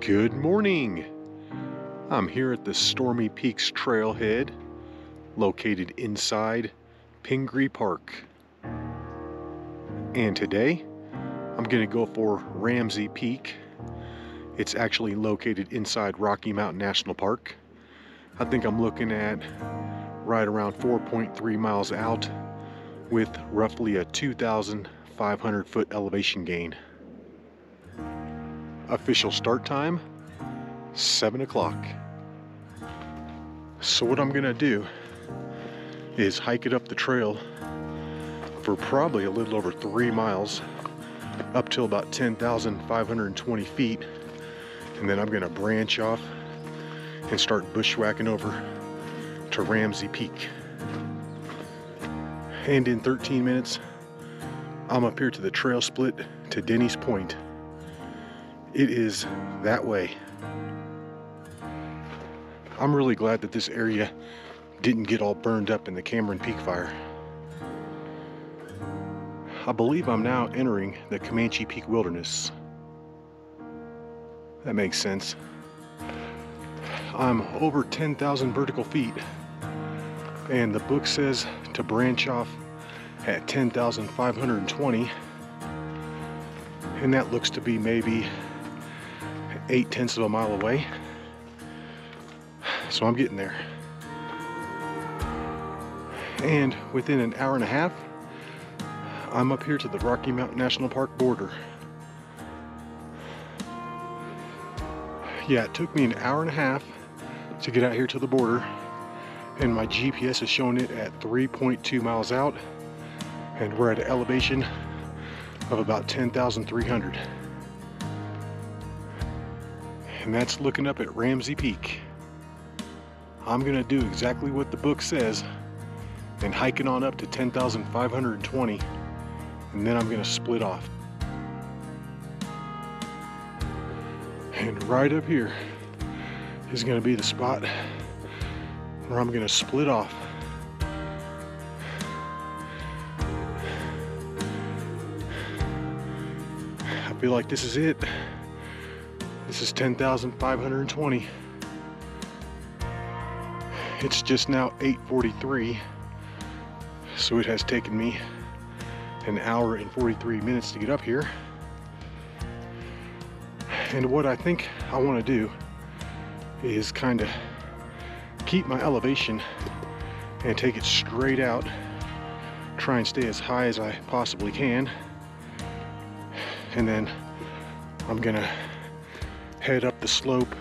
Good morning. I'm here at the Stormy Peaks Trailhead, located inside Pingree Park. And today, I'm gonna go for Ramsey Peak. It's actually located inside Rocky Mountain National Park. I think I'm looking at right around 4.3 miles out with roughly a 2,500 foot elevation gain. Official start time, 7 o'clock. So what I'm gonna do is hike it up the trail for probably a little over 3 miles up till about 10,520 feet, and then I'm gonna branch off and start bushwhacking over to Ramsey Peak. And in 13 minutes, I'm up here to the trail split to Denny's Point. It is that way. I'm really glad that this area didn't get all burned up in the Cameron Peak fire. I believe I'm now entering the Comanche Peak Wilderness. That makes sense. I'm over 10,000 vertical feet, and the book says to branch off at 10,520, and that looks to be maybe 8/10 of a mile away. So I'm getting there. And within an hour and a half, I'm up here to the Rocky Mountain National Park border. Yeah, it took me an hour and a half to get out here to the border, and my GPS is showing it at 3.2 miles out, and we're at an elevation of about 10,300. And that's looking up at Ramsey Peak. I'm gonna do exactly what the book says and hike it on up to 10,520, and then I'm gonna split off. And right up here is gonna be the spot where I'm gonna split off. I feel like this is it. This is 10,520. It's just now 8:43, so it has taken me an hour and 43 minutes to get up here. And what I think I want to do is kind of keep my elevation and take it straight out, try and stay as high as I possibly can, and then I'm gonna head up the slope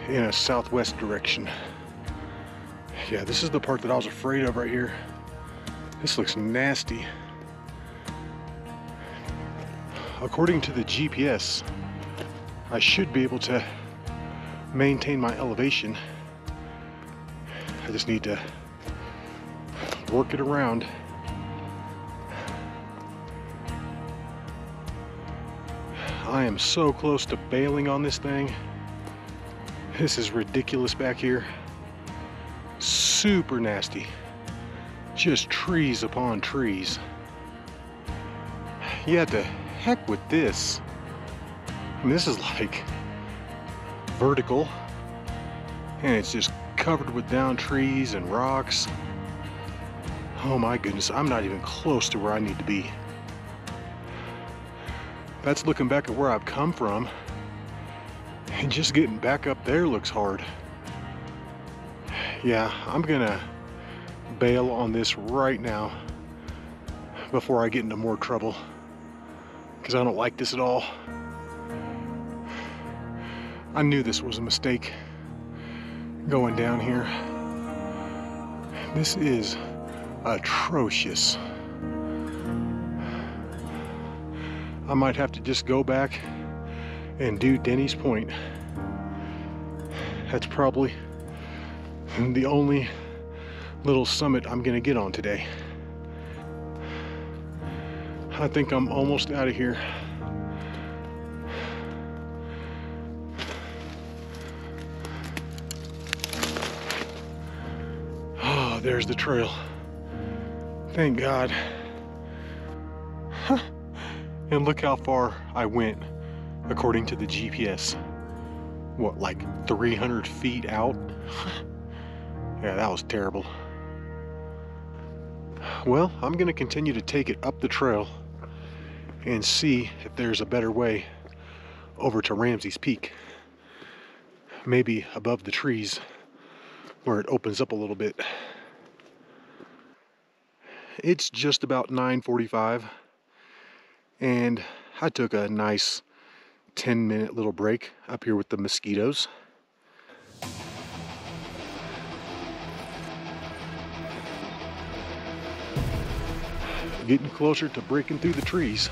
in a southwest direction. Yeah, this is the part that I was afraid of right here. This looks nasty. According to the GPS, I should be able to maintain my elevation. I just need to work it around. I am so close to bailing on this thing. This is ridiculous back here. Super nasty. Just trees upon trees. Yeah, the heck with this. I mean, this is like vertical, and it's just covered with down trees and rocks. Oh my goodness, I'm not even close to where I need to be. That's looking back at where I've come from, and just getting back up there looks hard. Yeah, I'm gonna bail on this right now before I get into more trouble, because I don't like this at all. I knew this was a mistake going down here. This is atrocious. I might have to just go back and do Denny's Point. That's probably the only little summit I'm gonna get on today. I think I'm almost out of here. Oh, there's the trail. Thank God. And look how far I went according to the GPS. What, like 300 feet out? Yeah, that was terrible. Well, I'm gonna continue to take it up the trail and see if there's a better way over to Ramsey's Peak. Maybe above the trees where it opens up a little bit. It's just about 9:45 and I took a nice 10-minute little break up here with the mosquitoes. Getting closer to breaking through the trees.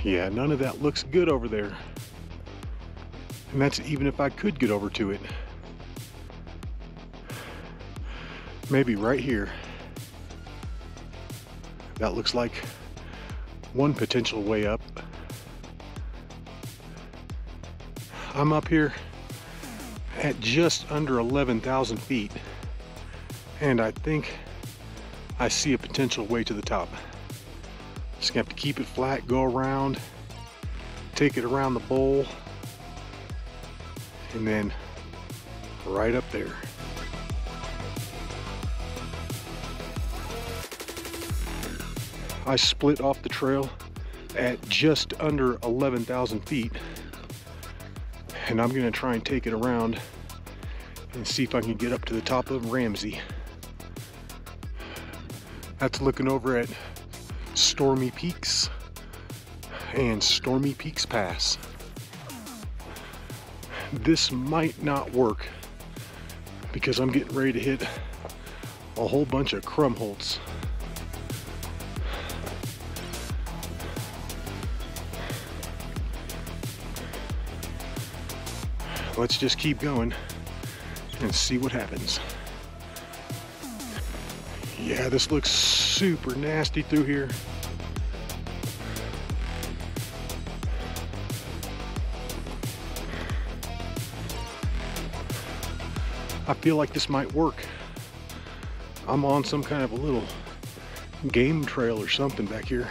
Yeah, none of that looks good over there. And that's even if I could get over to it. Maybe right here. That looks like one potential way up. I'm up here at just under 11,000 feet. And I think I see a potential way to the top. Just gonna have to keep it flat, go around, take it around the bowl, and then right up there. I split off the trail at just under 11,000 feet, and I'm gonna try and take it around and see if I can get up to the top of Ramsey. That's looking over at Stormy Peaks and Stormy Peaks Pass. This might not work because I'm getting ready to hit a whole bunch of Krumholtz. Let's just keep going and see what happens. Yeah, this looks super nasty through here. I feel like this might work. I'm on some kind of a little game trail or something back here.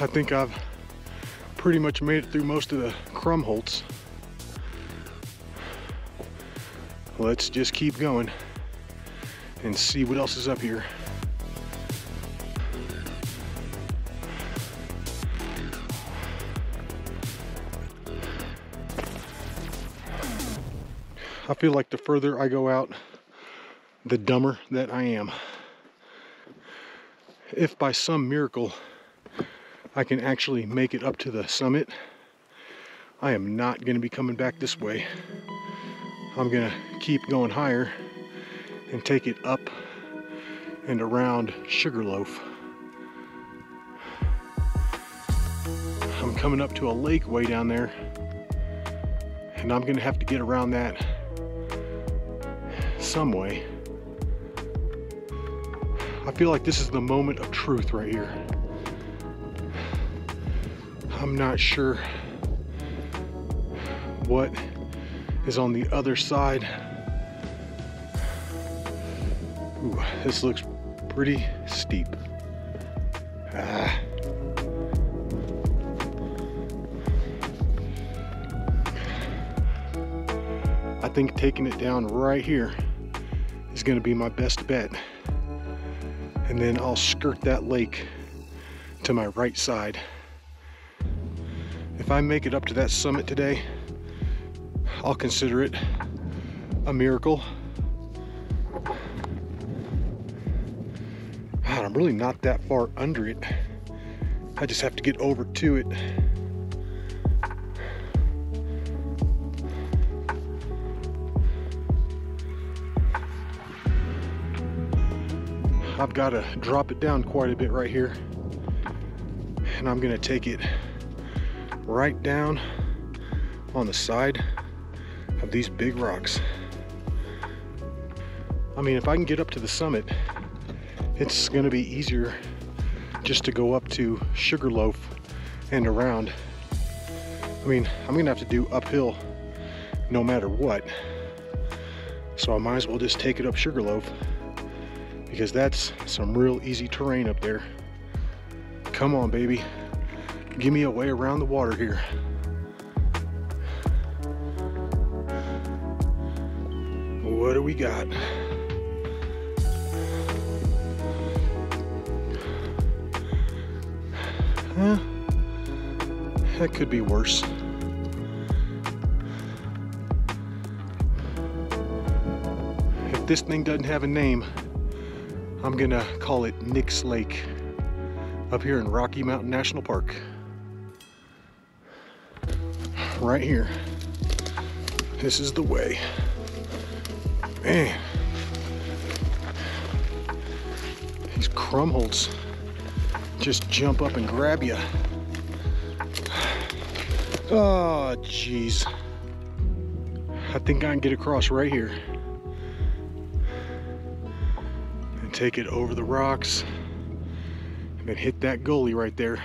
I think I've pretty much made it through most of the Krumholtz. Let's just keep going and see what else is up here. I feel like the further I go out, the dumber that I am. If by some miracle I can actually make it up to the summit, I am not going to be coming back this way. I'm going to keep going higher and take it up and around Sugarloaf. I'm coming up to a lake way down there, and I'm going to have to get around that some way. I feel like this is the moment of truth right here. I'm not sure what is on the other side. Ooh, this looks pretty steep. I think taking it down right here is going to be my best bet. And then I'll skirt that lake to my right side. If I make it up to that summit today, I'll consider it a miracle. God, I'm really not that far under it. I just have to get over to it. I've got to drop it down quite a bit right here, and I'm going to take it right down on the side of these big rocks. I mean, if I can get up to the summit, it's going to be easier just to go up to Sugarloaf and around. I mean, I'm going to have to do uphill no matter what, so I might as well just take it up Sugarloaf, because that's some real easy terrain up there. Come on, baby. Give me a way around the water here. What do we got? That could be worse. If this thing doesn't have a name, I'm gonna call it Nick's Lake up here in Rocky Mountain National Park. Right here. This is the way. Man, these crumholts just jump up and grab you. Oh, geez. I think I can get across right here and take it over the rocks and then hit that gully right there.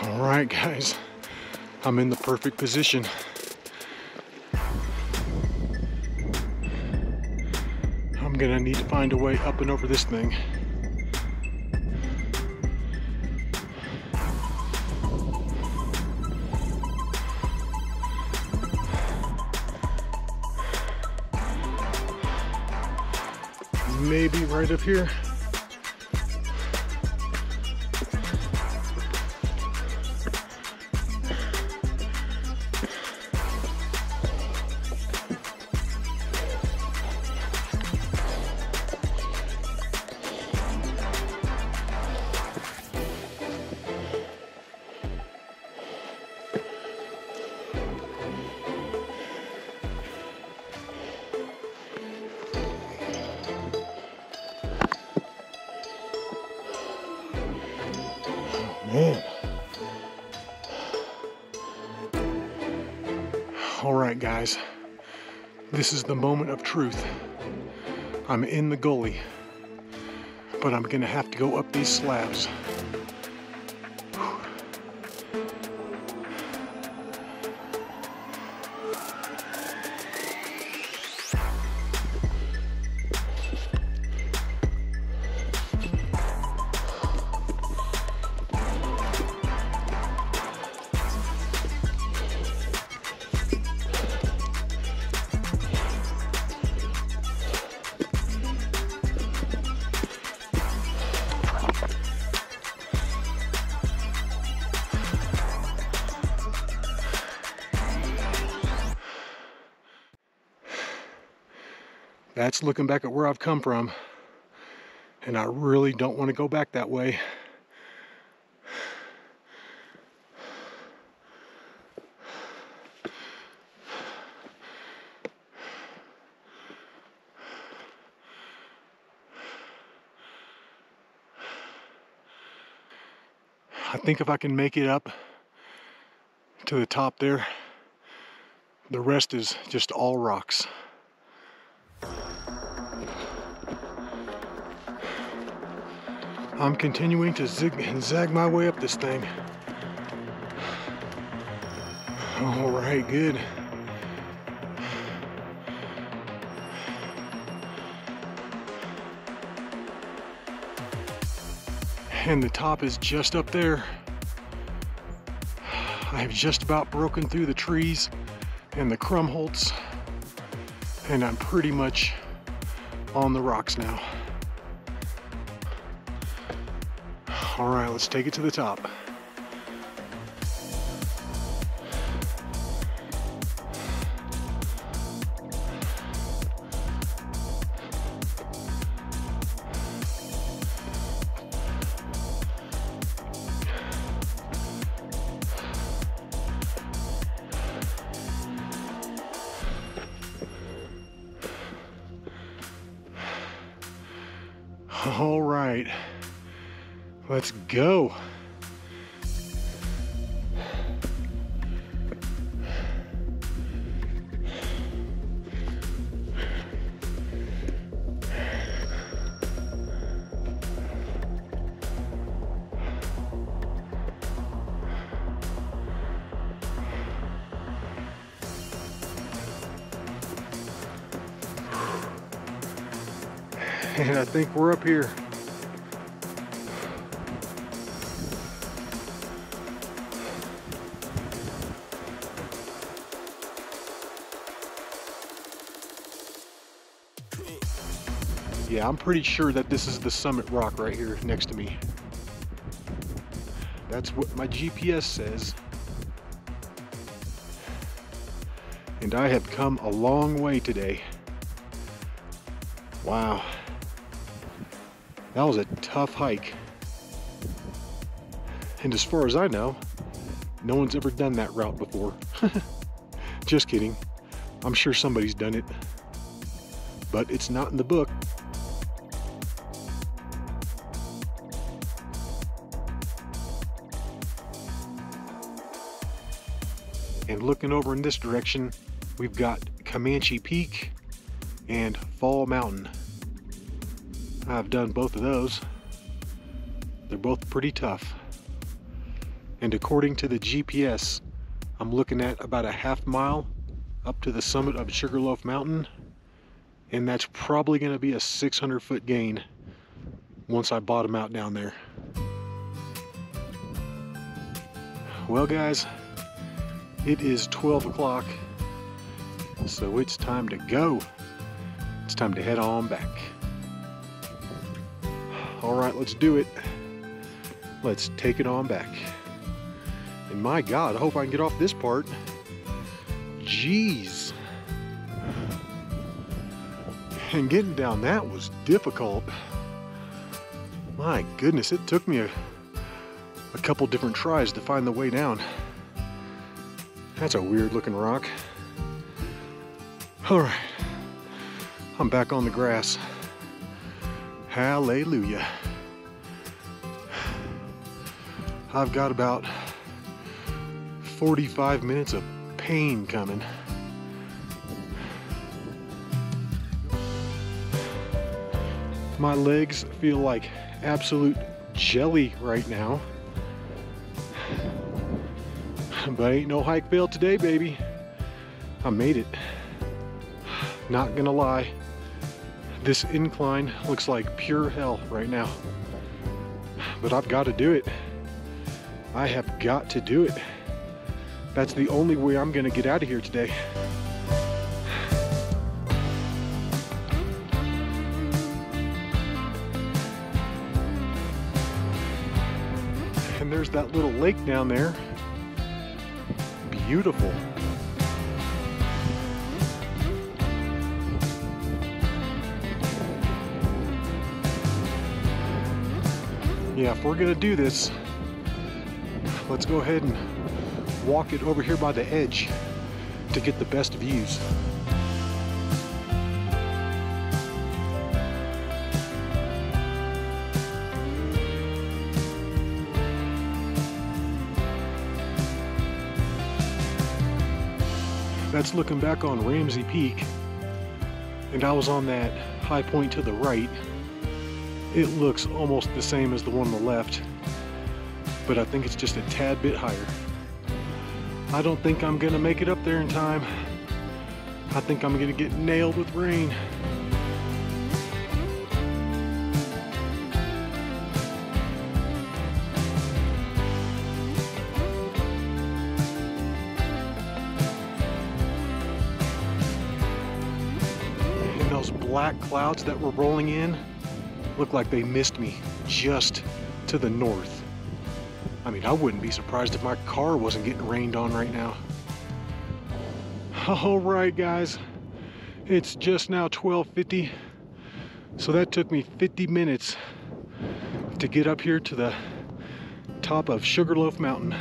All right, guys, I'm in the perfect position. I'm gonna need to find a way up and over this thing. Maybe right up here. Man. All right, guys, this is the moment of truth. I'm in the gully, but I'm gonna have to go up these slabs. That's looking back at where I've come from, and I really don't want to go back that way. I think if I can make it up to the top there, the rest is just all rocks. I'm continuing to zig and zag my way up this thing. All right, good. And the top is just up there. I have just about broken through the trees and the crumholts, and I'm pretty much on the rocks now. All right, let's take it to the top. All right, let's go. And I think we're up here. Yeah, I'm pretty sure that this is the summit rock right here next to me. That's what my GPS says. And I have come a long way today. Wow. That was a tough hike. And as far as I know, no one's ever done that route before. Just kidding. I'm sure somebody's done it, but it's not in the book. And looking over in this direction, we've got Comanche Peak and Fall Mountain. I've done both of those. They're both pretty tough. And according to the GPS, I'm looking at about a half mile up to the summit of Sugarloaf Mountain. And that's probably gonna be a 600-foot gain once I bottom out down there. Well guys, it is 12 o'clock, so it's time to go. It's time to head on back. All right, let's do it. Let's take it on back. And my God, I hope I can get off this part. Jeez. And getting down that was difficult. My goodness, it took me a couple different tries to find the way down. That's a weird looking rock. All right, I'm back on the grass. Hallelujah. I've got about 45 minutes of pain coming. My legs feel like absolute jelly right now. But ain't no hike fail today, baby. I made it. Not gonna lie, this incline looks like pure hell right now. But I've got to do it. I have got to do it. That's the only way I'm gonna get out of here today. And there's that little lake down there. Beautiful. Yeah, if we're gonna do this, let's go ahead and walk it over here by the edge to get the best views. That's looking back on Ramsey Peak, and I was on that high point to the right. It looks almost the same as the one on the left, but I think it's just a tad bit higher. I don't think I'm gonna make it up there in time. I think I'm gonna get nailed with rain. Black clouds that were rolling in look like they missed me just to the north. I mean, I wouldn't be surprised if my car wasn't getting rained on right now. All right, guys, it's just now 12:50, so that took me 50 minutes to get up here to the top of Sugarloaf Mountain.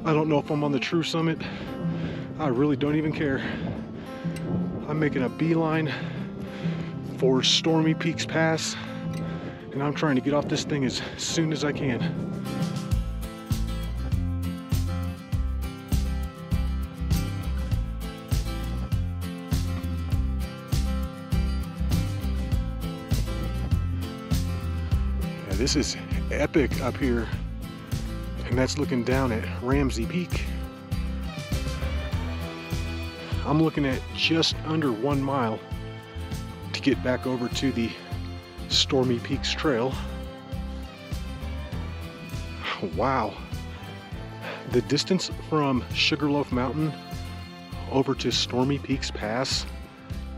I don't know if I'm on the true summit. I really don't even care. I'm making a beeline for Stormy Peaks Pass, and I'm trying to get off this thing as soon as I can. Yeah, this is epic up here, and that's looking down at Ramsey Peak. I'm looking at just under 1 mile to to get back over to the Stormy Peaks Trail. Wow. The distance from Sugarloaf Mountain over to Stormy Peaks Pass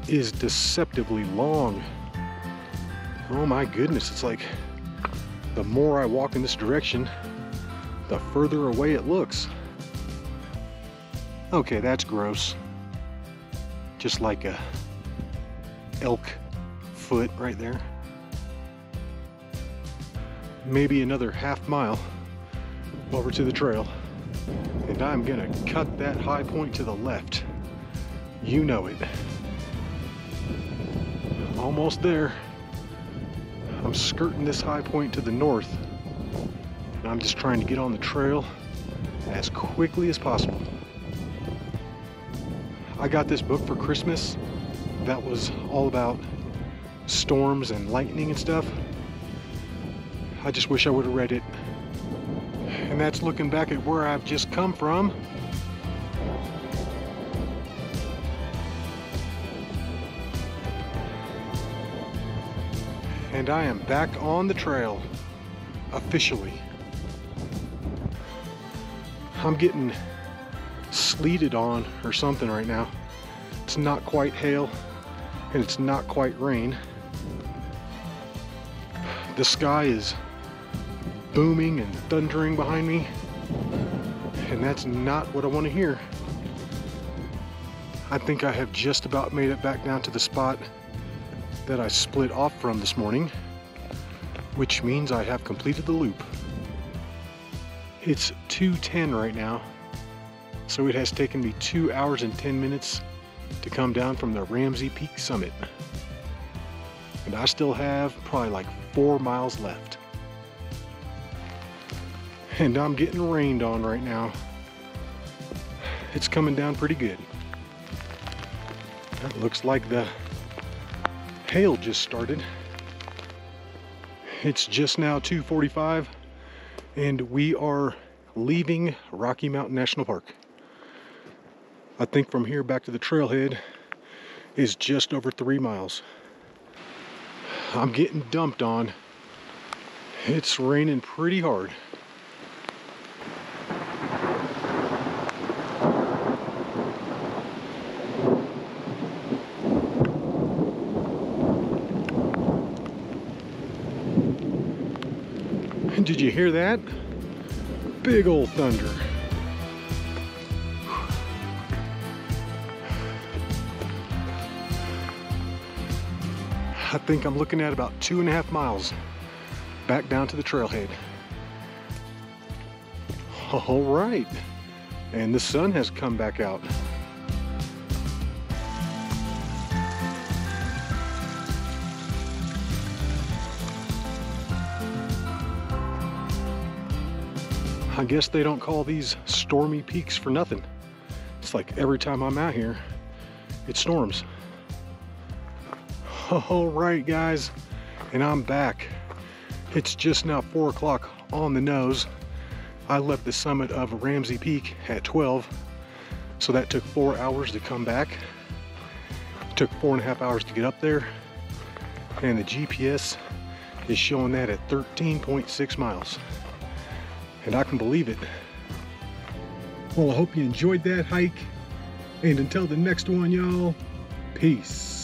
is deceptively long. Oh my goodness, it's like the more I walk in this direction, the further away it looks. Okay, that's gross. Just like a elk foot right there. Maybe another half mile over to the trail, and I'm gonna cut that high point to the left. You know it. Almost there. I'm skirting this high point to the north, and I'm just trying to get on the trail as quickly as possible. I got this book for Christmas that was all about storms and lightning and stuff. I just wish I would have read it. And that's looking back at where I've just come from. And I am back on the trail, officially. I'm getting sleeted on or something right now. It's not quite hail, and it's not quite rain. The sky is booming and thundering behind me, and that's not what I want to hear. I think I have just about made it back down to the spot that I split off from this morning, which means I have completed the loop. It's 2:10 right now, so it has taken me 2 hours and 10 minutes to come down from the Ramsey Peak summit. And I still have probably like 4 miles left. And I'm getting rained on right now. It's coming down pretty good. That looks like the hail just started. It's just now 2:45, and we are leaving Rocky Mountain National Park. I think from here back to the trailhead is just over 3 miles. I'm getting dumped on. It's raining pretty hard. Did you hear that? Big old thunder. I think I'm looking at about 2.5 miles back down to the trailhead. All right, and the sun has come back out. I guess they don't call these Stormy Peaks for nothing. It's like every time I'm out here, it storms. All right, guys, and I'm back. It's just now 4 o'clock on the nose. I left the summit of Ramsey Peak at 12, so that took 4 hours to come back. It took 4.5 hours to get up there, and the GPS is showing that at 13.6 miles. And I can believe it. Well, I hope you enjoyed that hike, and until the next one, y'all, peace.